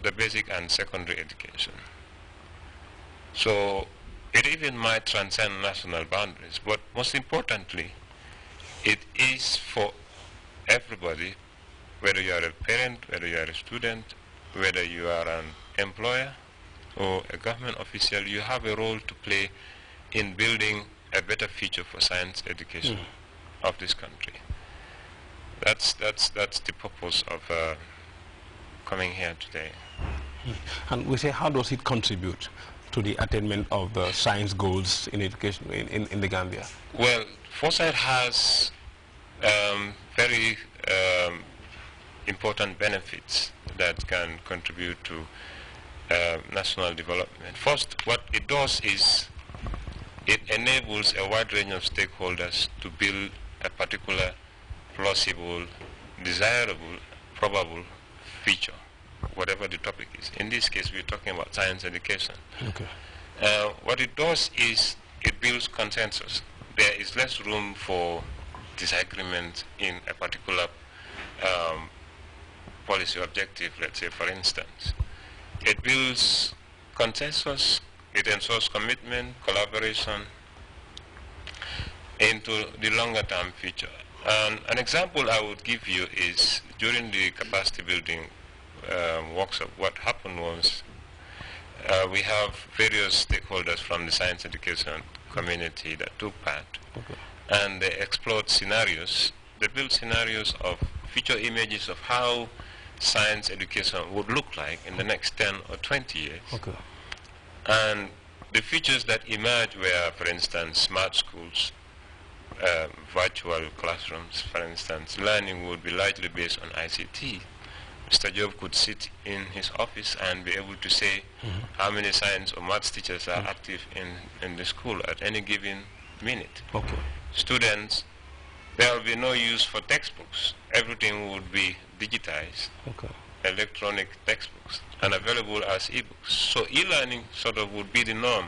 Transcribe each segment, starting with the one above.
the basic and secondary education. So it even might transcend national boundaries, but most importantly, it is for everybody, whether you are a parent, whether you are a student, whether you are an employer or a government official, you have a role to play in building a better future for science education of this country. That's the purpose of coming here today. And we say, how does it contribute to the attainment of the science goals in education in the Gambia? Well, foresight has very important benefits that can contribute to national development. First, what it does is it enables a wide range of stakeholders to build a particular plausible, desirable, probable feature, whatever the topic is. In this case, we're talking about science education. Okay. What it does is it builds consensus. There is less room for disagreement in a particular policy objective, let's say, for instance. It builds consensus, it ensures commitment, collaboration into the longer term future. An example I would give you is during the capacity building workshop, what happened was we have various stakeholders from the science education community that took part, and they explored scenarios. They built scenarios of future images of how science education would look like in the next 10 or 20 years. And the features that emerged were, for instance, smart schools, virtual classrooms, for instance. Learning would be largely based on ICT. Mr. Job could sit in his office and be able to say how many science or maths teachers are active in the school at any given minute. Students, there will be no use for textbooks. Everything would be digitized, electronic textbooks, and available as e-books. So e-learning sort of would be the norm.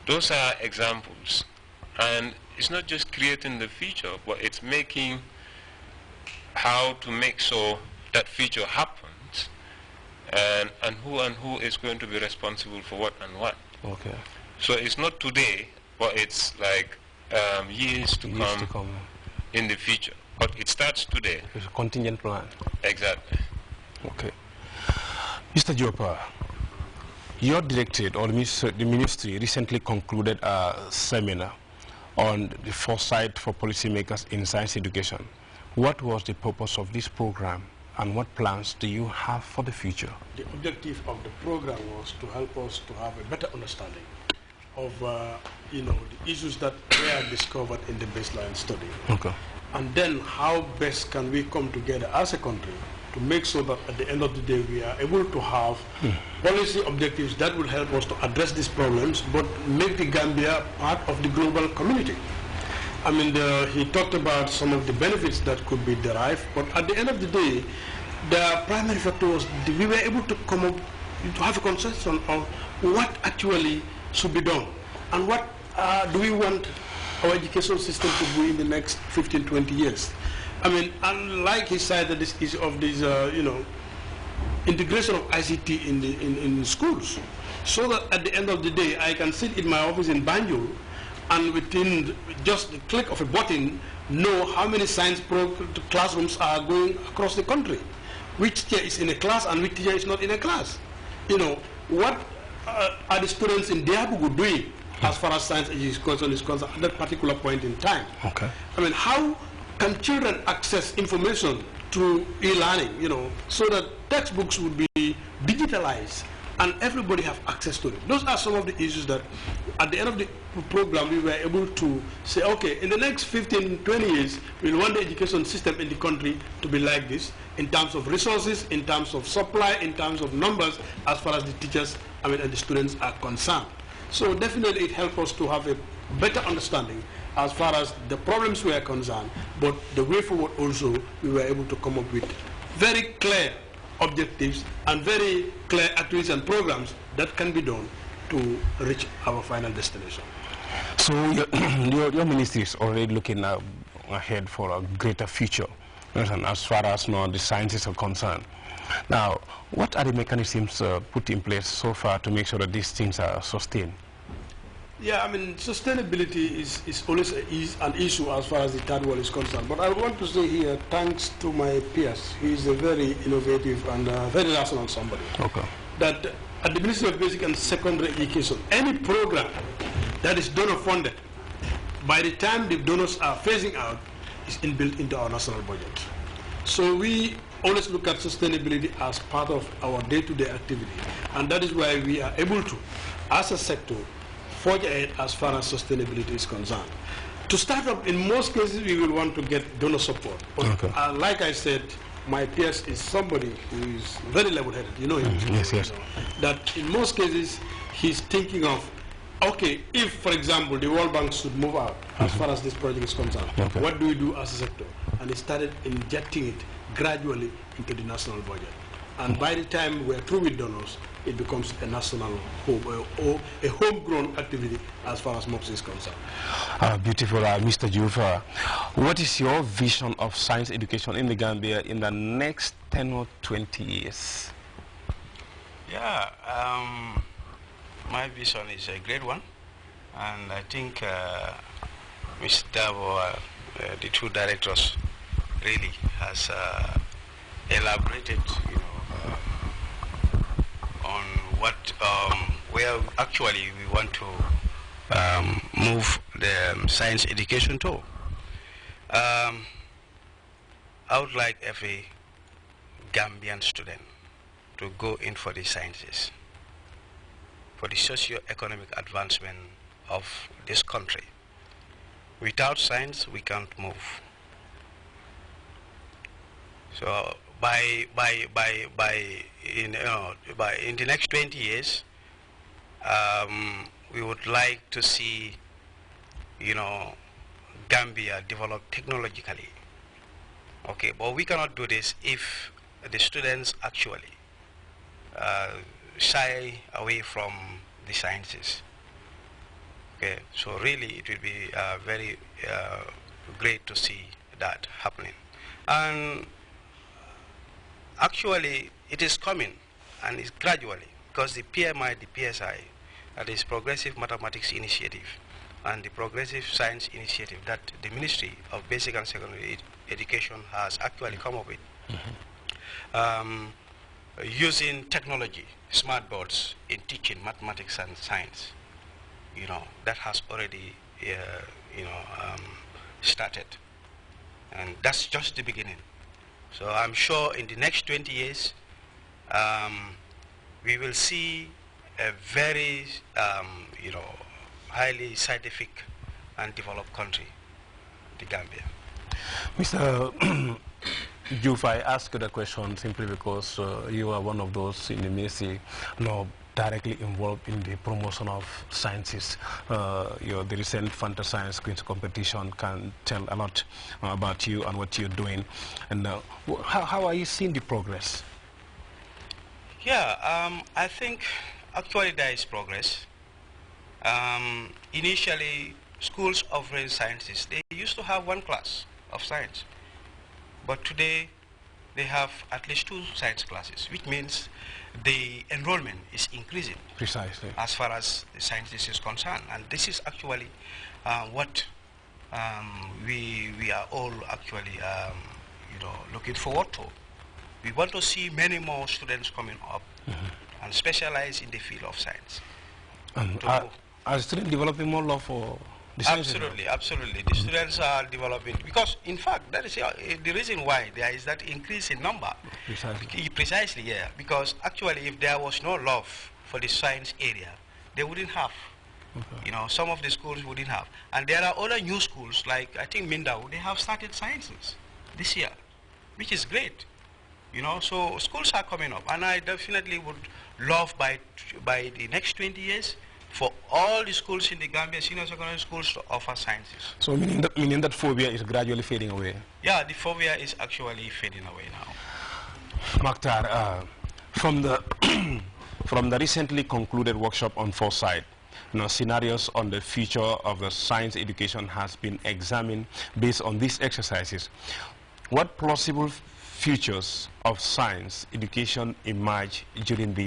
Those are examples. And it's not just creating the feature, but it's making how to make so that feature happens, and who is going to be responsible for what and what. So it's not today, but it's like years to come in the future. But it starts today. It's a contingent plan. Exactly. Okay. Mr. Jopa, your directorate or the ministry recently concluded a seminar on the foresight for policymakers in science education. What was the purpose of this program, and what plans do you have for the future? The objective of the program was to help us to have a better understanding of the issues that were discovered in the baseline study. And then how best can we come together as a country to make sure that at the end of the day we are able to have policy objectives that will help us to address these problems, but make the Gambia part of the global community. I mean, he talked about some of the benefits that could be derived, but at the end of the day, the primary factor was we were able to come up to have a consensus on what actually should be done, and what do we want our education system to be in the next 15, 20 years. I mean, unlike he said that this issue of this, integration of ICT in schools, so that at the end of the day, I can sit in my office in Banjul and within just the click of a button, know how many science classrooms are going across the country, which teacher is in a class and which teacher is not in a class. What are the students in Diabugu doing as far as science education is concerned at that particular point in time? I mean, how can children access information through e-learning, so that textbooks would be digitalized and everybody have access to it? Those are some of the issues that at the end of the program we were able to say, okay, in the next 15, 20 years, we want the education system in the country to be like this, in terms of resources, in terms of supply, in terms of numbers, as far as the teachers, and the students are concerned. So definitely it helped us to have a better understanding as far as the problems were concerned, but the way forward also, we were able to come up with very clear objectives and very clear activities and programs that can be done to reach our final destination. So your ministry is already looking ahead for a greater future, as far as the sciences are concerned. Now, what are the mechanisms put in place so far to make sure that these things are sustained? Yeah, I mean, sustainability is always an issue as far as the third world is concerned. But I want to say here, thanks to my peers, he is a very innovative and very rational somebody. Okay. That at the Ministry of Basic and Secondary Education, any program that is donor funded, by the time the donors are phasing out, is inbuilt into our national budget. So we always look at sustainability as part of our day-to-day activity. And that is why we are able to, as a sector, forge ahead as far as sustainability is concerned. To start up, in most cases, we will want to get donor support. But like I said, my peers is somebody who is very level-headed. You know him. Yes, yes. You know, that in most cases, he's thinking of, okay, if, for example, the World Bank should move out as far as this project is concerned, what do we do as a sector? And he started injecting it gradually into the national budget. And by the time we're through with donors, it becomes a national home, or a homegrown activity as far as MOPS is concerned. Beautiful, Mr. Jufa. What is your vision of science education in the Gambia in the next 10 or 20 years? Yeah, my vision is a great one, and I think Mr. Davo, the two directors, really has elaborated, on what where actually we want to move the science education to. I would like every Gambian student to go in for the sciences, for the socio-economic advancement of this country. Without science, we can't move. So in the next 20 years, we would like to see, Gambia develop technologically. Okay, but we cannot do this if the students actually shy away from the sciences. Okay, so really it will be very great to see that happening. And actually, it is coming, and it's gradually, because the PMI, the PSI, that is Progressive Mathematics Initiative, and the Progressive Science Initiative that the Ministry of Basic and Secondary Education has actually come up with, using technology, smart boards in teaching mathematics and science. That has already, started, and that's just the beginning. So I'm sure in the next 20 years, we will see a very, highly scientific and developed country, the Gambia. Mr. Juf, I ask the question simply because you are one of those in the ministry directly involved in the promotion of sciences. The recent Fanta Science Quiz competition can tell a lot about you and what you're doing. And how are you seeing the progress? Yeah, I think actually there is progress. Initially, schools offering sciences, they used to have one class of science. But today, they have at least 2 science classes, which means the enrollment is increasing. Precisely. As far as the sciences is concerned. And this is actually what we are all actually looking forward to. We want to see many more students coming up and specialize in the field of science. And are students developing more love for the sciences? Absolutely, absolutely. The students are developing, because in fact that is the reason why there is that increase in number. Precisely. Precisely, yeah. Because actually, if there was no love for the science area, they wouldn't have. Okay. Some of the schools wouldn't have. And there are other new schools, like I think Mindao, they have started sciences this year, which is great. So schools are coming up, and I definitely would love by the next 20 years for all the schools in the Gambia, senior secondary schools, to offer sciences. So meaning that phobia is gradually fading away? Yeah, the phobia is actually fading away now. Makhtar, from the recently concluded workshop on foresight, scenarios on the future of the science education has been examined based on these exercises. What plausible futures of science education emerge during the